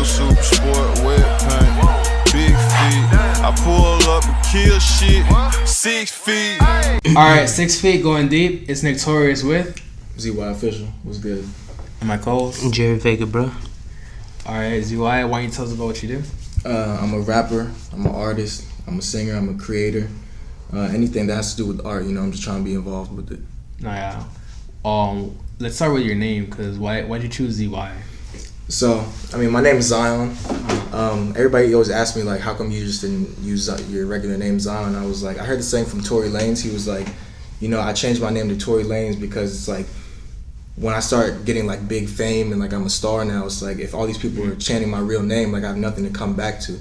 super sport, wet paint, big feet. I pull up and kill shit, 6 feet. Alright, 6 feet going deep. It's Nick Torius with ZY Official. What's good? and my co-host. Jerry Vega, bro. Alright, ZY, why don't you tell us about what you do? I'm a rapper. I'm an artist. I'm a singer. I'm a creator. Anything that has to do with art, I'm just trying to be involved with it. Nah, yeah. Let's start with your name, cause why'd you choose ZY? So, my name is Zion. Everybody always asks me, like, how come you just didn't use your regular name, Zion? I was like, I heard the saying from Tory Lanez. He was like, I changed my name to Tory Lanez because it's like, when I start getting, like, big fame and, like, I'm a star now, it's like, if all these people are chanting my real name, like, I have nothing to come back to.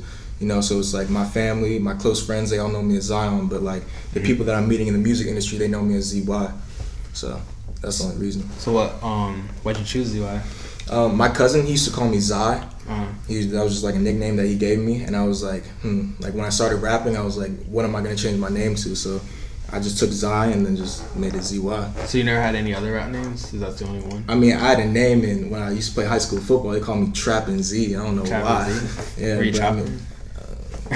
So it's like my family, my close friends, they all know me as Zion, but, like, the people that I'm meeting in the music industry, they know me as ZY. So that's the only reason. So why'd you choose ZY? My cousin, he used to call me Zai. That was just like a nickname that he gave me, and I was like, Like when I started rapping, I was like, what am I gonna change my name to? So I just took Zai and then just made it ZY. So you never had any other rap names? Is that the only one? I had a name, and when I used to play high school football, they called me Trappin' Z. I don't know why. Yeah, were you trapping? I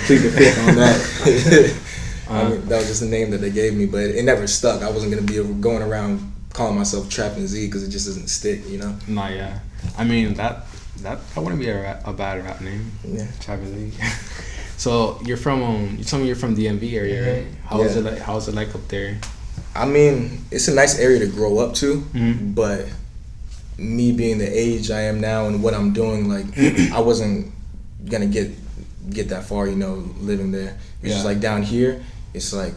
plead the fifth on that. That was just a name that they gave me, but it never stuck. I wasn't gonna be going around calling myself Trappin' Z because it just doesn't stick, Nah, yeah. That wouldn't be a bad rap name. Yeah. Trappin' Z. So you're from you told me you're from DMV area, right? How is it like up there? It's a nice area to grow up to, but me being the age I am now and what I'm doing, like I wasn't gonna get that far, living there. It's just like down here, it's like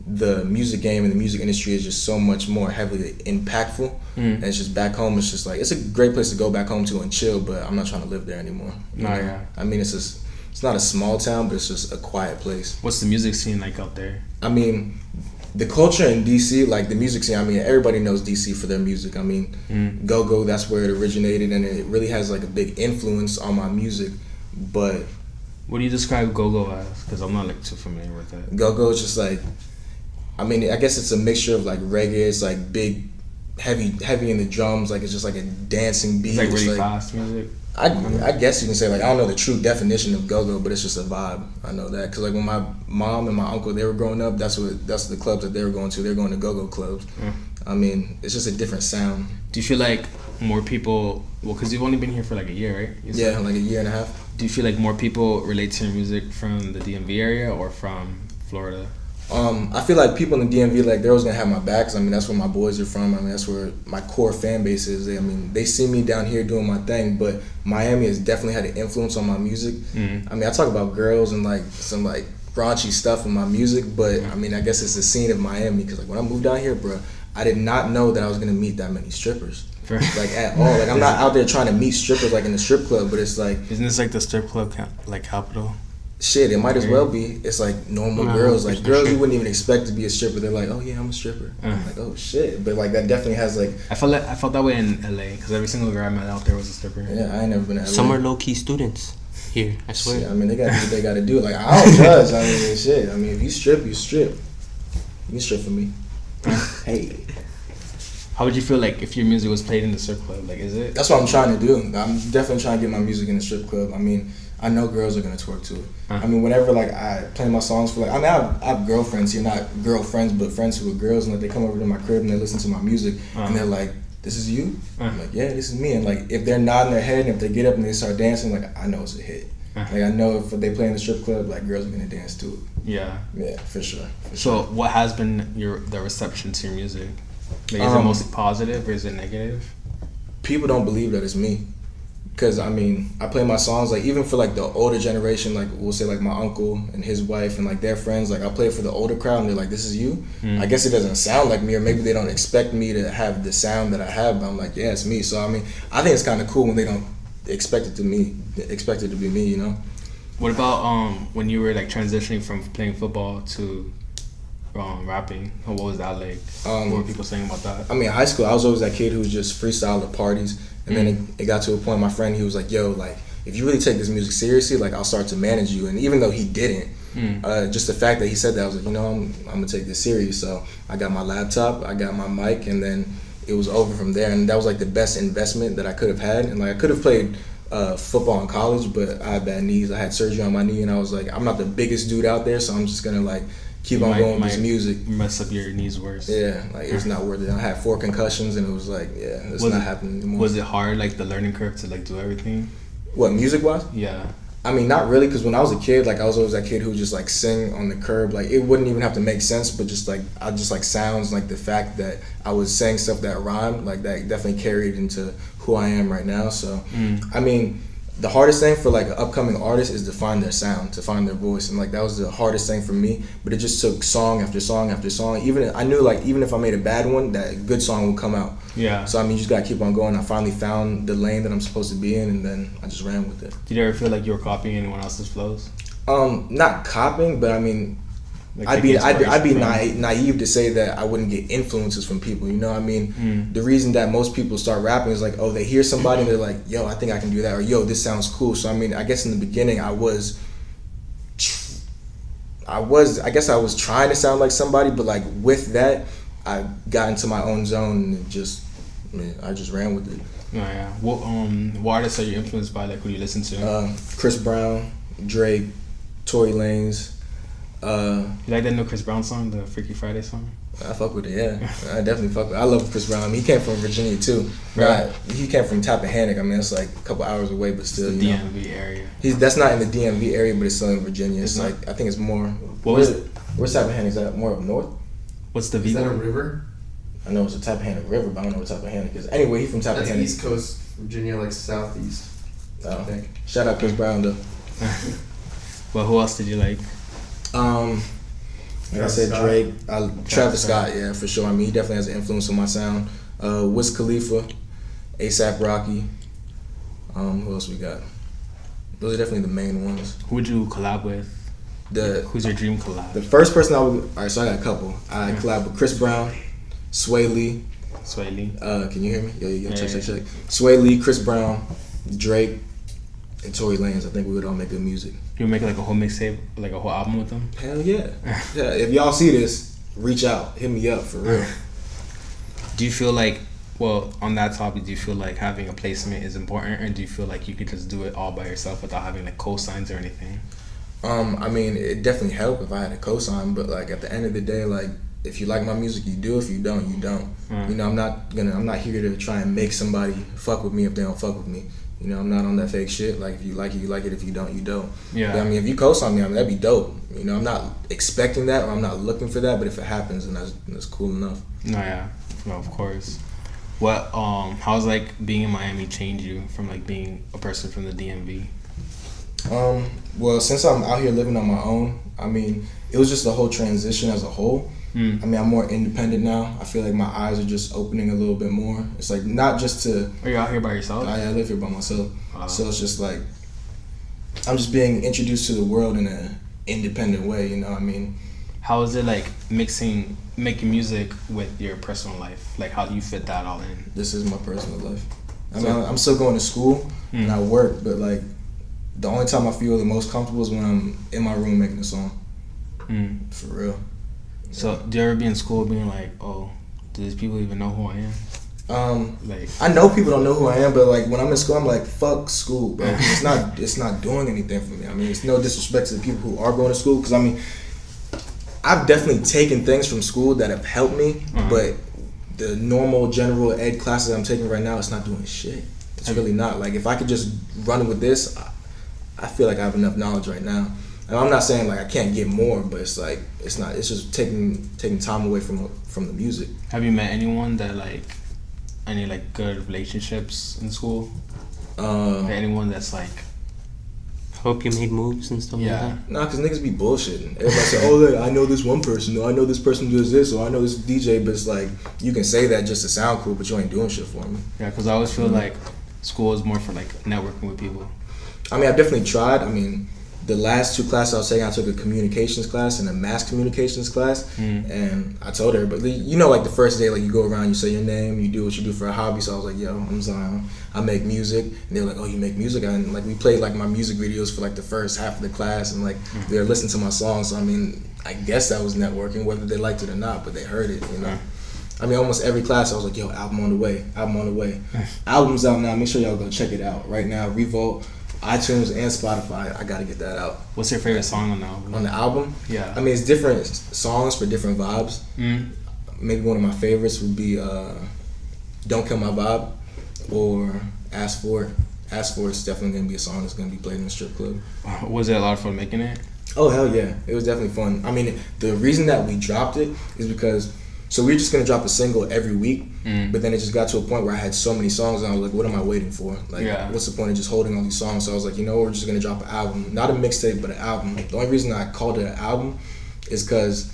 the music game and the music industry is just so much more heavily impactful. And it's just back home, it's just like, it's a great place to go back home to and chill, but I'm not trying to live there anymore. Yeah. It's not a small town, but it's just a quiet place. What's the music scene like out there? The culture in DC, like the music scene, everybody knows DC for their music. Go-Go, that's where it originated, and it really has like a big influence on my music. But what do you describe Go-Go as? Because I'm not like too familiar with that. Go-Go is just like, I guess it's a mixture of like reggae. It's like big, heavy in the drums. Like it's just like a dancing beat. It's like really fast music. I guess you can say, like, I don't know the true definition of go-go, but it's just a vibe. I know that because like when my mom and my uncle, they were growing up, that's the clubs that they were going to. They're going to go-go clubs. It's just a different sound. Do you feel like more people? Well, because you've only been here for like a year, right? Yeah, like a year and a half. Do you feel like more people relate to your music from the DMV area or from Florida? I feel like people in the DMV, like, they're always gonna have my back. 'Cause, that's where my boys are from. That's where my core fan base is. They see me down here doing my thing, but Miami has definitely had an influence on my music. I talk about girls and like some like raunchy stuff in my music, but I guess it's the scene of Miami. Because like when I moved down here, bro, I did not know that I was gonna meet that many strippers. Like at all. Like I'm not out there trying to meet strippers like in the strip club, but it's like, isn't this like the strip club capital? Shit, it might as well be. It's like normal girls, like girls you wouldn't even expect to be a stripper. They're like, oh yeah, I'm a stripper. I'm like, oh shit, but like that definitely has like. I felt that way in LA because every single girl I met out there was a stripper. Yeah, I ain't never been to LA. Some are low key students here. I swear. Shit, they got to do what they got to do. Like I don't judge. Shit. If you strip, you strip. You can strip for me. Hey. How would you feel like if your music was played in the strip club? Like, is it? That's what I'm trying to do. I'm definitely trying to get my music in the strip club. I know girls are gonna twerk to it. Whenever like I play my songs for like, I have girlfriends here, not girlfriends, but friends who are girls, and like they come over to my crib and they listen to my music, and they're like, "This is you?" I'm like, "Yeah, this is me." And like if they're nodding their head and if they get up and they start dancing, like I know it's a hit. Like I know if they play in the strip club, like girls are gonna dance to it. Yeah. Yeah, for sure. So what has been the reception to your music? Like, is it mostly positive or is it negative? People don't believe that it's me. Because, I play my songs, like, even for, like, the older generation, like, we'll say, like, my uncle and his wife and, like, their friends, like, I play it for the older crowd, and they're like, this is you? I guess it doesn't sound like me, or maybe they don't expect me to have the sound that I have, but I'm like, yeah, it's me. So, I think it's kind of cool when they don't expect it to be me, What about when you were, like, transitioning from playing football to rapping? What was that like? What were people saying about that? In high school, I was always that kid who was just freestyle at parties. And then it got to a point, my friend, he was like, yo, like, if you really take this music seriously, like, I'll start to manage you. And even though he didn't, just the fact that he said that, I was like, I'm going to take this serious. So I got my laptop, I got my mic, and then it was over from there. And that was, like, the best investment that I could have had. And, like, I could have played football in college, but I had bad knees. I had surgery on my knee, and I was like, I'm not the biggest dude out there, so I'm just gonna like keep on going with this music. Mess up your knees worse. Yeah, like it's not worth it. I had 4 concussions, and it was like, yeah, it's not happening anymore. Was it hard, like the learning curve to like do everything? What, music wise? Yeah. I mean, not really, because when I was a kid, like I was always that kid who would just like sing on the curb. Like it wouldn't even have to make sense, but just like I just like sounds, like the fact that I was saying stuff that rhymed, like that definitely carried into who I am right now. So, I mean, the hardest thing for like an upcoming artist is to find their sound, to find their voice, and like that was the hardest thing for me. But it just took song after song after song. Even I knew like even if I made a bad one, that good song would come out. Yeah. So I mean, you just gotta keep on going. I finally found the lane that I'm supposed to be in, and then I just ran with it. Did you ever feel like you were copying anyone else's flows? Not copying, but I mean, Like I'd be naive to say that I wouldn't get influences from people. You know what I mean? The reason that most people start rapping is like, oh, they hear somebody and they're like, yo, I think I can do that, or yo, this sounds cool. So I mean, I guess in the beginning I was trying to sound like somebody, but like with that, I got into my own zone and I just ran with it. Oh, yeah. What artists are you influenced by? Like who do you listen to? Chris Brown, Drake, Tory Lanez. You like that new Chris Brown song, the Freaky Friday song? I fuck with it, yeah. I definitely fuck with it. I love Chris Brown. I mean, he came from Virginia too. Right. He came from Tappahannock. I mean, it's like a couple hours away, but still, the DMV area. That's not in the DMV area, but it's still in Virginia. It's like, I think it's more. Where's Tappahannock? Is that more up north? What's the V? Is that a river? I know it's a Tappahannock River, but I don't know what Tappahannock is. Anyway, he's from Tappahannock. That's East Coast Virginia, like southeast. I think. Shout out Chris Brown though. Well, who else did you like? Like I said, Drake, Travis Scott, yeah, for sure. I mean, he definitely has an influence on my sound. Wiz Khalifa, A$AP Rocky. Who else we got? Those are definitely the main ones. Who would you collab with? Who's your dream collab? The first person alright, so I got a couple. I collab with Chris Brown, Sway Lee. Sway Lee. Can you hear me? Yeah. Check. Sway Lee, Chris Brown, Drake, and Tory Lanez. I think we would all make good music. You would make like a whole mixtape, like a whole album with them? Hell yeah. Yeah, if y'all see this, reach out. Hit me up, for real. Do you feel like, well, on that topic, do you feel like having a placement is important, or do you feel like you could just do it all by yourself without having like cosigns or anything? I mean, it definitely help if I had a cosign, but like at the end of the day, like if you like my music, you do. If you don't, you don't. You know, I'm not here to try and make somebody fuck with me if they don't fuck with me. You know, I'm not on that fake shit. Like, if you like it, you like it. If you don't, you don't. Yeah. But, I mean, if you co-sign me, I mean, that'd be dope. You know, I'm not expecting that, or I'm not looking for that. But if it happens, then that's cool enough. No, yeah, no, of course. What how's like being in Miami changed you from like being a person from the DMV? Well, since I'm out here living on my own, I mean, it was just the whole transition as a whole. I mean, I'm more independent now. I feel like my eyes are just opening a little bit more. It's like not just to... Are you out here by yourself? I live here by myself. So it's just like, I'm just being introduced to the world in an independent way, you know what I mean? How is it like making music with your personal life? Like, how do you fit that all in? This is my personal life. I mean, I'm still going to school and I work, but like, the only time I feel the most comfortable is when I'm in my room making a song. For real. So, do you ever be in school being like, oh, do these people even know who I am? Like, I know people don't know who I am, but like when I'm in school, I'm like, fuck school, bro. It's not doing anything for me. I mean, it's no disrespect to the people who are going to school, because I mean, I've definitely taken things from school that have helped me, but the normal general ed classes I'm taking right now, it's not doing shit. It's really not. Like, if I could just run with this, I feel like I have enough knowledge right now. And I'm not saying like I can't get more, but it's like it's just taking time away from the music. Have you met anyone that like any like good relationships in school? Anyone that's like hope you made moves and stuff like that? Nah, cause niggas be bullshitting. Everybody say, oh, I know this one person, or I know this person does this, or I know this DJ, but it's like you can say that just to sound cool, but you ain't doing shit for me. Yeah, cause I always feel like school is more for like networking with people. I mean, I've definitely tried. I mean, the last 2 classes I was taking, I took a communications class and a mass communications class, and I told everybody, you know, like the first day, like you go around, you say your name, you do what you do for a hobby. So I was like, yo, I'm Zion, I make music, and they were like, oh, you make music? And like we played like my music videos for like the first half of the class, and like they were listening to my songs. So I mean, I guess that was networking, whether they liked it or not, but they heard it, you know. I mean, almost every class I was like, yo, album on the way, album on the way. Album's out now. Make sure y'all go check it out right now. Revolt, iTunes, and Spotify. I gotta get that out. What's your favorite song on the album? On the album? Yeah. I mean, it's different songs for different vibes. Maybe one of my favorites would be Don't Kill My Vibe or Ask For It. Ask For It's definitely gonna be a song that's gonna be played in the strip club. Was it a lot of fun making it? Oh, hell yeah. It was definitely fun. I mean, the reason that we dropped it is because, so we were just going to drop a single every week, but then it just got to a point where I had so many songs and I was like, what am I waiting for? Like, what's the point of just holding all these songs? So I was like, you know, we're just going to drop an album. Not a mixtape, but an album. The only reason I called it an album is because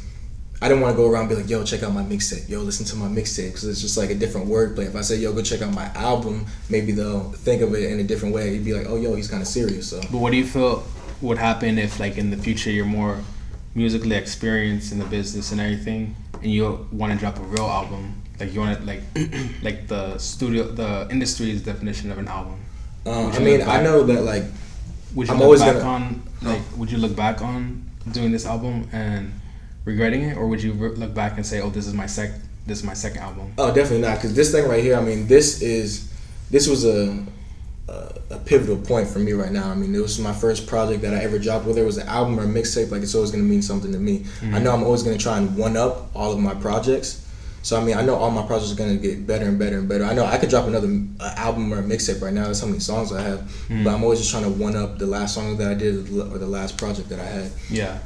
I didn't want to go around and be like, yo, check out my mixtape. Yo, listen to my mixtape. Because it's just like a different wordplay. If I say, yo, go check out my album, maybe they'll think of it in a different way. You'd be like, oh, yo, he's kind of serious. So. But what do you feel would happen if, like, in the future you're more musically experienced in the business and everything, and you want to drop a real album? Like, you want to, like the industry's definition of an album. I mean, I know that, like, would you I'm look always back gonna on, like, would you look back on doing this album and regretting it, or would you look back and say, oh, this is my second album? Oh, definitely not, because this thing right here, I mean, this was a pivotal point for me right now. I mean, it was my first project that I ever dropped, whether it was an album or a mixtape. Like, it's always going to mean something to me. I know I'm always going to try and one up all of my projects. So I mean, I know all my projects are going to get better and better and better. I know I could drop another album or a mixtape right now. That's how many songs I have. But I'm always just trying to one up the last song that I did or the last project that I had. Yeah.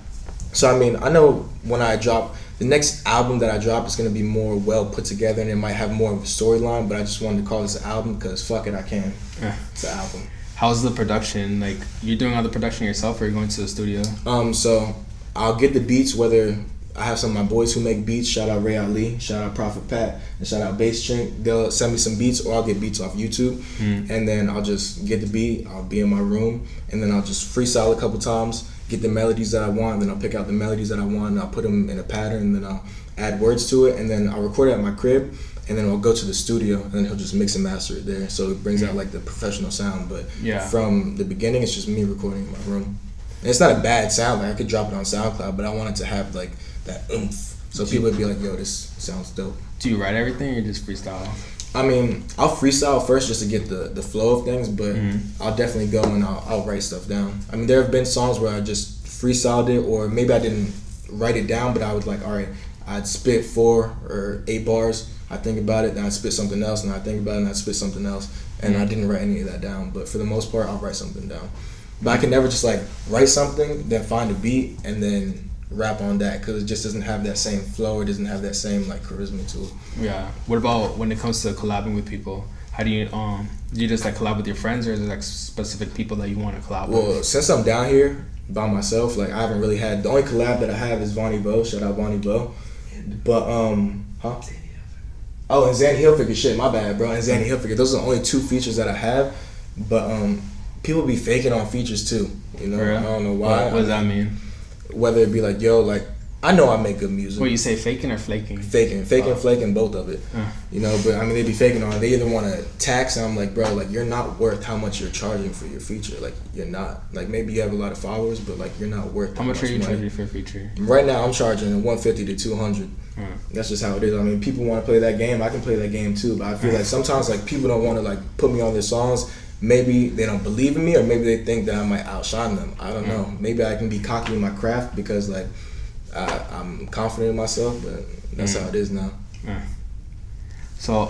So I mean, I know when I drop the next album that I drop is going to be more well put together and it might have more of a storyline, but I just wanted to call this an album because fuck it, I can. It's an album. How's the production? Like, you're doing all the production yourself, or you're going to the studio? So I'll get the beats, whether I have some of my boys who make beats. Shout out Ray Ali, shout out Prophet Pat, and shout out Bass Chink. They'll send me some beats, or I'll get beats off YouTube, and then I'll just get the beat. I'll be in my room, and then I'll just freestyle a couple times, get the melodies that I want, then I'll pick out the melodies that I want, and I'll put them in a pattern, and then I'll add words to it, and then I'll record it at my crib, and then I'll go to the studio, and then he'll just mix and master it there, so it brings out like the professional sound. But from the beginning, it's just me recording in my room. And it's not a bad sound. Like, I could drop it on SoundCloud, but I want it to have like that oomph, so people would be like, yo, this sounds dope. Do you write everything, or just freestyle? I mean, I'll freestyle first just to get the flow of things, but I'll definitely go and I'll write stuff down. I mean, there have been songs where I just freestyled it, or maybe I didn't write it down, but I was like, all right, I'd spit 4 or 8 bars, I think about it, then I'd spit something else, and I think about it, and I'd spit something else, and I didn't write any of that down. But for the most part, I'll write something down. But I can never just like write something, then find a beat, and then rap on that, because it just doesn't have that same flow, it doesn't have that same like charisma to it. Yeah. What about when it comes to collabing with people? How do you just like collab with your friends, or is it like specific people that you want to collab with? Well, since I'm down here by myself, like, I haven't really had, the only collab that I have is Vonnie Bo. Shout out Vonnie Bo. But oh, and Zanny Hilfiger, shit, my bad, bro. And Zanny Hilfiger, those are the only 2 features that I have. But people be faking on features too, you know. I don't know why. What does that mean? Whether it be like, yo, like, I know I make good music. What, you say faking or flaking? Faking, flaking, both of it. You know, but I mean, they be faking on it. They either want to tax, and I'm like, bro, like, you're not worth how much you're charging for your feature. Like, you're not. Like, maybe you have a lot of followers, but like, you're not worth. How much are you money. charging for a feature? Right now, I'm charging $150 to $200. That's just how it is. I mean, people want to play that game. I can play that game too, but I feel like sometimes like people don't want to like put me on their songs. Maybe they don't believe in me, or maybe they think that I might outshine them. I don't know. Maybe I can be cocky in my craft because like I'm confident in myself, but that's how it is now. So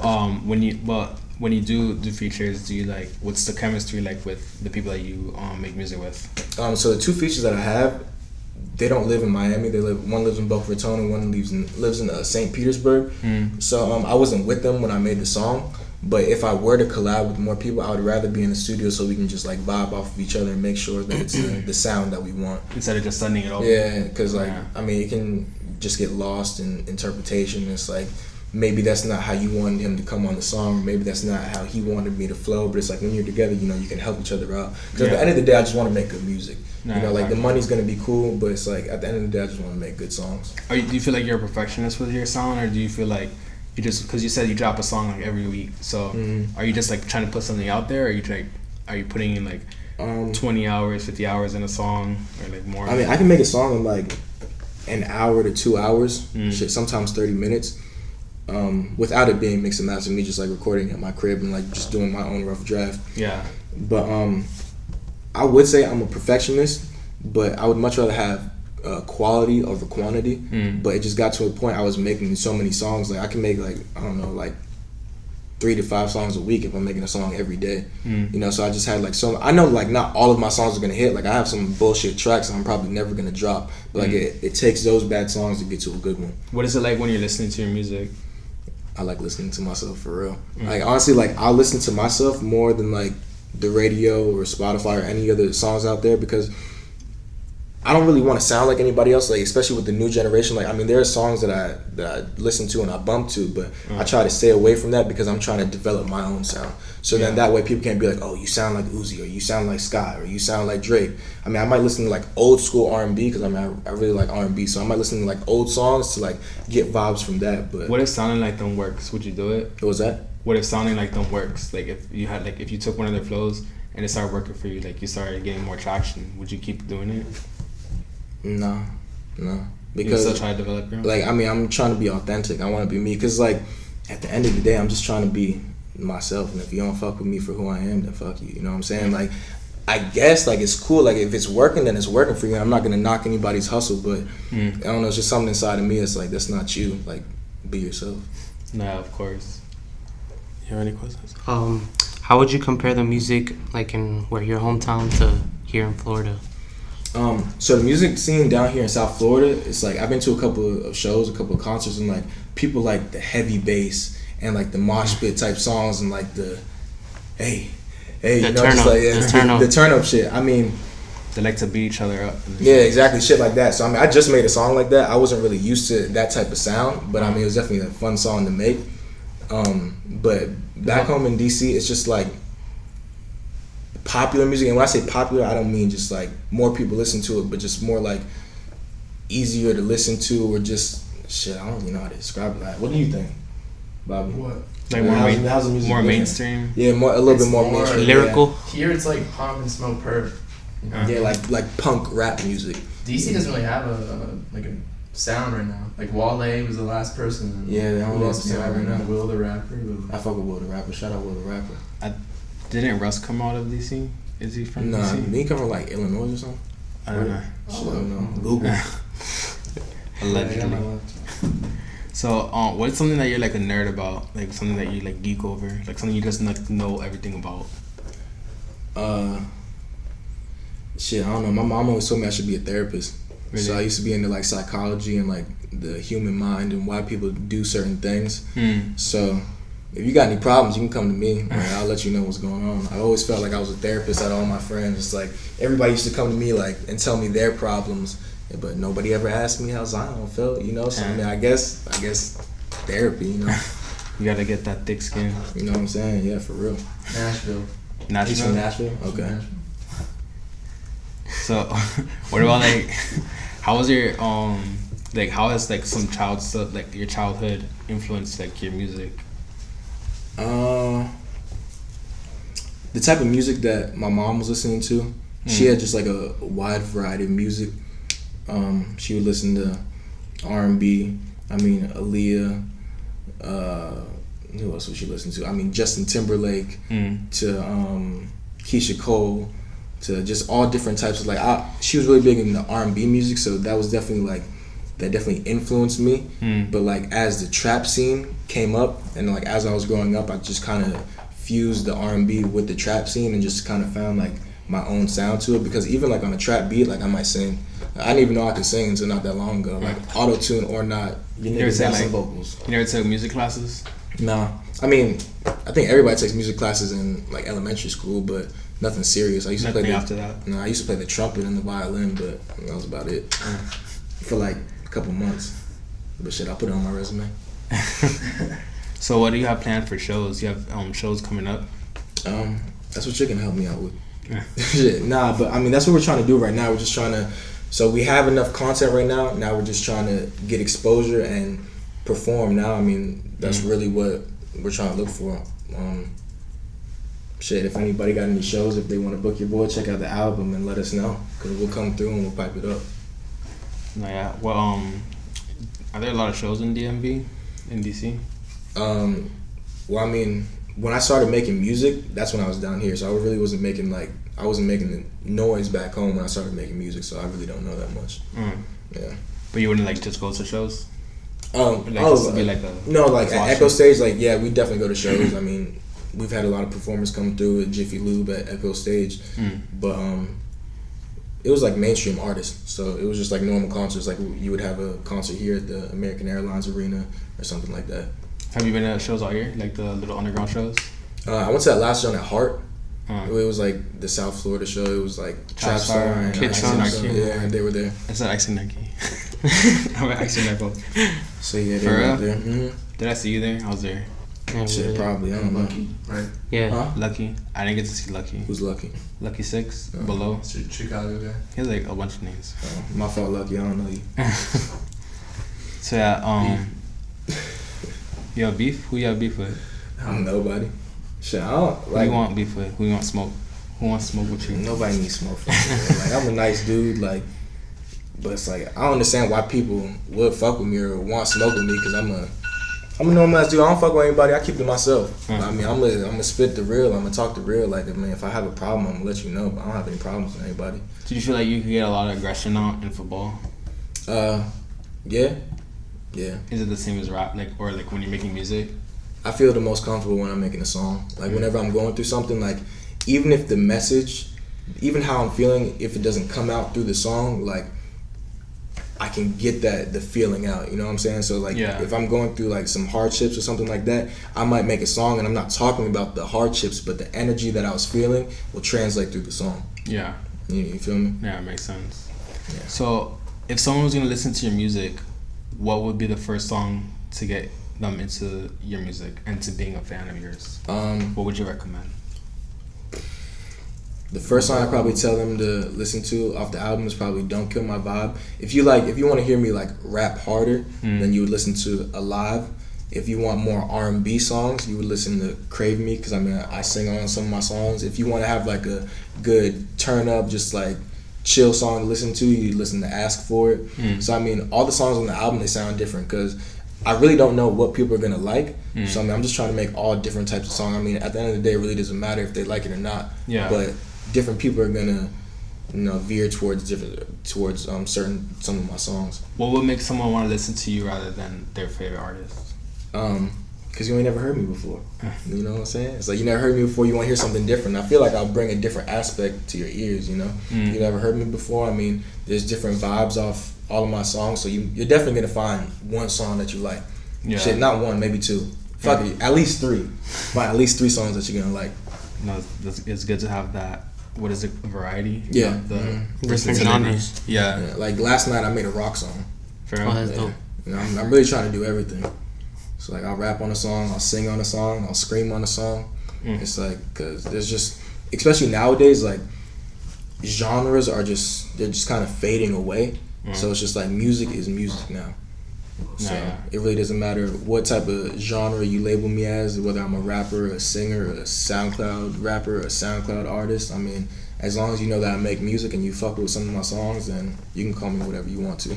when you do features, do you like, what's the chemistry like with the people that you make music with? So the 2 features that I have, they don't live in Miami. One lives in Boca Raton, and one lives in St. Petersburg. So I wasn't with them when I made the song. But if I were to collab with more people, I would rather be in the studio so we can just like vibe off of each other and make sure that it's the sound that we want. Instead of just sending it over. Yeah, because like, I mean, it can just get lost in interpretation. It's like, maybe that's not how you wanted him to come on the song. Maybe that's not how he wanted me to flow. But it's like, when you're together, you know, you can help each other out. Because at the end of the day, I just want to make good music. You know, like, the money's going to be cool, but it's like, at the end of the day, I just want to make good songs. Do you feel like you're a perfectionist with your sound, or do you feel like you just, because you said you drop a song like every week, so are you just like trying to put something out there, or are you putting in like 20 hours, 50 hours in a song, or like more? I mean, I can make a song in like an hour to 2 hours, shit, sometimes 30 minutes. without it being mixed and mastered, me just like recording at my crib and like just doing my own rough draft. Yeah. But I would say I'm a perfectionist, but I would much rather have quality over quantity. But it just got to a point I was making so many songs, like I can make like, I don't know, like 3 to 5 songs a week if I'm making a song every day. You know, so I just had like I know like not all of my songs are gonna hit. Like I have some bullshit tracks I'm probably never gonna drop. But like it takes those bad songs to get to a good one. What is it like when you're listening to your music? I like listening to myself for real. Like honestly, like I'll listen to myself more than like the radio or Spotify or any other songs out there, because I don't really want to sound like anybody else, like especially with the new generation. Like I mean, there are songs that I listen to and I bump to, but I try to stay away from that because I'm trying to develop my own sound. So then that way people can't be like, oh, you sound like Uzi, or you sound like Scott, or you sound like Drake. I mean, I might listen to like old school R&B because I mean I really like R&B, so I might listen to like old songs to like get vibes from that. But what if sounding like them works? Would you do it? What was that? What if sounding like them works? Like if you had if you took one of their flows and it started working for you, like you started getting more traction, would you keep doing it? No. Because you still try to develop your own? Like I mean, I'm trying to be authentic. I want to be me, because like at the end of the day, I'm just trying to be myself. And if you don't fuck with me for who I am, then fuck you. You know what I'm saying? Like I guess like it's cool. Like if it's working, then it's working for you. I'm not gonna knock anybody's hustle, but I don't know. It's just something inside of me. It's like that's not you. Like be yourself. Nah, of course. You have any questions? How would you compare the music like in your hometown to here in Florida? So the music scene down here in South Florida, it's like I've been to a couple of shows, a couple of concerts, and like people like the heavy bass and like the mosh pit type songs and like the hey, you know, just like the turn up shit. I mean, they like to beat each other up. Yeah, exactly, shit like that. So I mean, I just made a song like that. I wasn't really used to that type of sound, but I mean, it was definitely a fun song to make. But back home in DC, it's just like popular music, and when I say popular, I don't mean just like more people listen to it, but just more like easier to listen to, or just shit. I don't even know how to describe that. What do you think, Bobby? What? Like how's the music more different? mainstream. Yeah, a little bit more mainstream. Lyrical. Yeah. Here it's like pump and smoke perp. You know? Yeah, like punk rap music. DC doesn't really have a sound right now. Like Wale was the last person. Yeah, they don't who have else a sound right now. Will the rapper. But I fuck with Will the Rapper. Shout out Will the Rapper. Didn't Russ come out of DC? Is he from DC? Nah, did he come from like Illinois or something? I don't know. Shit, I don't know. Google. Allegedly. So, what's something that you're like a nerd about? Like something that you like geek over? Like something you just like know everything about? Shit, I don't know. My mom always told me I should be a therapist. Really? So I used to be into like psychology and like the human mind and why people do certain things. So if you got any problems, you can come to me. Like, I'll let you know what's going on. I always felt like I was a therapist at all my friends. It's like everybody used to come to me like and tell me their problems, but nobody ever asked me how Zion felt. You know, so I mean, I guess therapy. You know, You gotta get that thick skin. you know what I'm saying? Yeah, for real. Nashville. He's from Nashville. Okay. Nashville. So, what about like, how was your like how has like some child stuff like your childhood influenced like your music? The type of music that my mom was listening to, she had just like a wide variety of music. She would listen to R&B. I mean, Aaliyah. Who else would she listen to? I mean, Justin Timberlake to Keisha Cole to just all different types of like. She was really big in the R&B music, so that was definitely that definitely influenced me. But like as the trap scene came up and like as I was growing up, I just kind of fused the R&B with the trap scene and just kind of found like my own sound to it, because even like on a trap beat, like I might sing. I didn't even know I could sing until not that long ago. Like auto-tune or not, you niggas got some vocals. You never took music classes? No. I mean, I think everybody takes music classes in like elementary school, but nothing serious. I used to play after that? No, I used to play the trumpet and the violin, but that was about it. For like a couple months. But shit, I'll put it on my resume. So what do you have planned for shows? You have shows coming up? That's what you can help me out with. Shit, nah, but I mean that's what we're trying to do right now. We're just trying to. So we have enough content right now. Now we're just trying to get exposure and perform. Now I mean that's really what we're trying to look for. Shit, if anybody got any shows, if they want to book your boy, check out the album and let us know, because we'll come through and we'll pipe it up. No, yeah. Well, are there a lot of shows in DMV, in DC? Well, I mean, when I started making music, that's when I was down here. So I really wasn't making the noise back home when I started making music. So I really don't know that much. Yeah. But you wouldn't like just go to shows? Like at Echo Stage, we definitely go to shows. I mean, we've had a lot of performers come through at Jiffy Lube at Echo Stage, but it was like mainstream artists, so it was just like normal concerts. Like you would have a concert here at the American Airlines Arena or something like that. Have you been to shows out here, like the little underground shows? I went to that last show at Heart. It was like the South Florida show. It was like Trap Star and Kid Icy. Yeah, they were there. It's not Icy Nike. I'm at Icy Nike. So yeah, they were there. Mm-hmm. Did I see you there? I was there. Yeah, Shit, probably. I don't know. Lucky, right? Yeah. Huh? Lucky. I didn't get to see Lucky. Who's Lucky? Lucky 6, Below. Chicago guy. He has like a bunch of names. My fault, Lucky. I don't know you. So yeah, you have beef? Who you have beef with? Nobody. Shit, I don't Who you want beef with? Who you want smoke? Who wants smoke with you? Nobody needs smoke from me. Like, I'm a nice dude, but it's like I don't understand why people would fuck with me or want smoke with me, because I'm a normal ass dude. I don't fuck with anybody. I keep it to myself. I mean, I'm gonna spit the real. I'm gonna talk the real. Like, I mean, if I have a problem, I'm gonna let you know. But I don't have any problems with anybody. Do you feel like you could get a lot of aggression out in football? Yeah. Is it the same as rap, or when you're making music? I feel the most comfortable when I'm making a song. Like, whenever I'm going through something, like, even if the message, even how I'm feeling, if it doesn't come out through the song, like, I can get the feeling out, you know what I'm saying? So, like, if I'm going through, like, some hardships or something like that, I might make a song and I'm not talking about the hardships, but the energy that I was feeling will translate through the song. Yeah. You feel me? Yeah, it makes sense. Yeah. So, if someone was going to listen to your music, what would be the first song to get them into your music and to being a fan of yours? What would you recommend? The first song I probably tell them to listen to off the album is probably "Don't Kill My Vibe." If you want to hear me like rap harder, then you would listen to "Alive." If you want more R&B songs, you would listen to "Crave Me," because I sing on some of my songs. If you want to have like a good turn up, just like chill song to listen to, you listen to "Ask For It." So I mean, all the songs on the album, they sound different because I really don't know what people are gonna like. So I mean, I'm just trying to make all different types of songs. I mean, at the end of the day, it really doesn't matter if they like it or not. Yeah. But different people are gonna, veer towards some of my songs. What would make someone want to listen to you rather than their favorite artist? Because you ain't never heard me before. You know what I'm saying? It's like you never heard me before. You want to hear something different. I feel like I'll bring a different aspect to your ears. You know, you never heard me before. I mean, there's different vibes off all of my songs, so you're definitely gonna find one song that you like. Yeah. Shit, not one, maybe two. Fuck it, at least three. Find at least three songs that you're gonna like. No, it's good to have that. What is it? Variety. Yeah. Different genres. Yeah. Like last night, I made a rock song. Fair enough. That's dope. You know, I'm really trying to do everything. So like, I'll rap on a song, I'll sing on a song, I'll scream on a song. It's like, cause there's just, especially nowadays, like genres they're just kind of fading away. So it's just like music is music now. So it really doesn't matter what type of genre you label me as, whether I'm a rapper, a singer, a SoundCloud rapper, a SoundCloud artist. I mean, as long as you know that I make music and you fuck with some of my songs, then you can call me whatever you want to.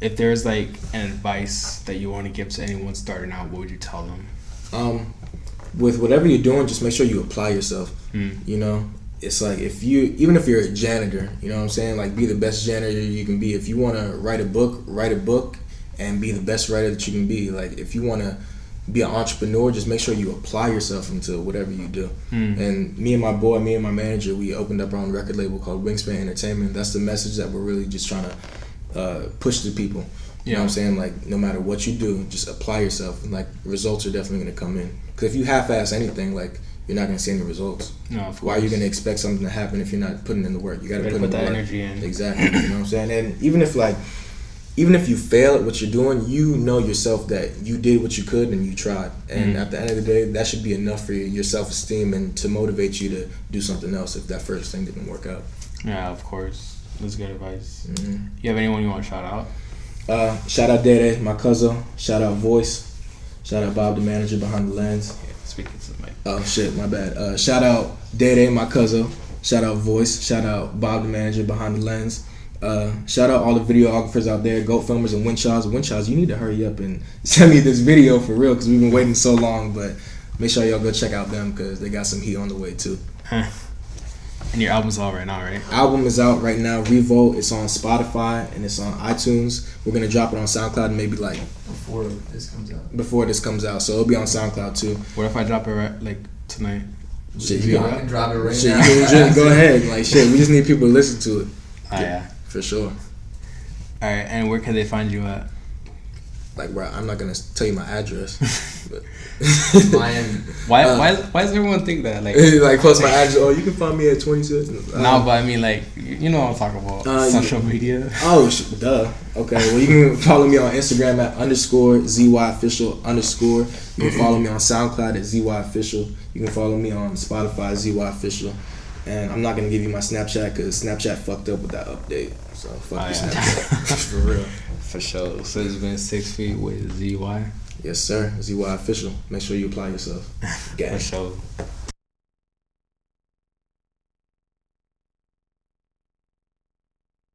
If there's like an advice that you want to give to anyone starting out, what would you tell them? With whatever you're doing, just make sure you apply yourself. You know, it's like even if you're a janitor, you know what I'm saying? Like, be the best janitor you can be. If you want to write a book and be the best writer that you can be. Like, if you want to be an entrepreneur, just make sure you apply yourself into whatever you do. And me and my manager, we opened up our own record label called Wingspan Entertainment. That's the message that we're really just trying to push to people. You know what I'm saying? Like, no matter what you do, just apply yourself, and like results are definitely going to come in. Because if you half-ass anything, like, you're not going to see any results. No, of course. Why are you going to expect something to happen if you're not putting in the work? You got to put that in the energy in. Exactly. You know what I'm saying? And even if you fail at what you're doing, you know yourself that you did what you could and you tried. And at the end of the day, that should be enough for your self-esteem and to motivate you to do something else if that first thing didn't work out. Yeah, of course. That's good advice. You have anyone you want to shout out? Shout out Dede, my cousin. Shout out Voice. Shout out Bob, the manager behind the lens. Yeah, speaking to the mic. Oh shit, my bad. Shout out Dede, my cousin. Shout out Voice. Shout out Bob, the manager behind the lens. Shout out all the videographers out there, Goat Filmers and Winchilds, you need to hurry up and send me this video for real, because we've been waiting so long. But make sure y'all go check out them, because they got some heat on the way too. And your album's out right now, right? Album is out right now, Revolt. It's on Spotify and it's on iTunes. We're gonna drop it on SoundCloud maybe like Before this comes out. So it'll be on SoundCloud too. What if I drop it right, like tonight? Shit, You can drop it right shit, now. you can go ahead. Like shit, we just need people to listen to it. Yeah. For sure. All right, and where can they find you at? Like, bro, I'm not gonna tell you my address. But Miami. Why does everyone think that? Like, like post my address. Oh, you can find me at 26. no, but I mean, like, you know what I'm talking about. Social media. Oh, duh. Okay, well, you can follow me on Instagram at _ZYofficial_. You can follow me on SoundCloud at ZYofficial. You can follow me on Spotify ZYofficial. And I'm not gonna give you my Snapchat because Snapchat fucked up with that update. So fuck you, Snapchat. For real. For sure. So it's been 6 feet with ZY. Yes, sir. ZY Official. Make sure you apply yourself. For sure.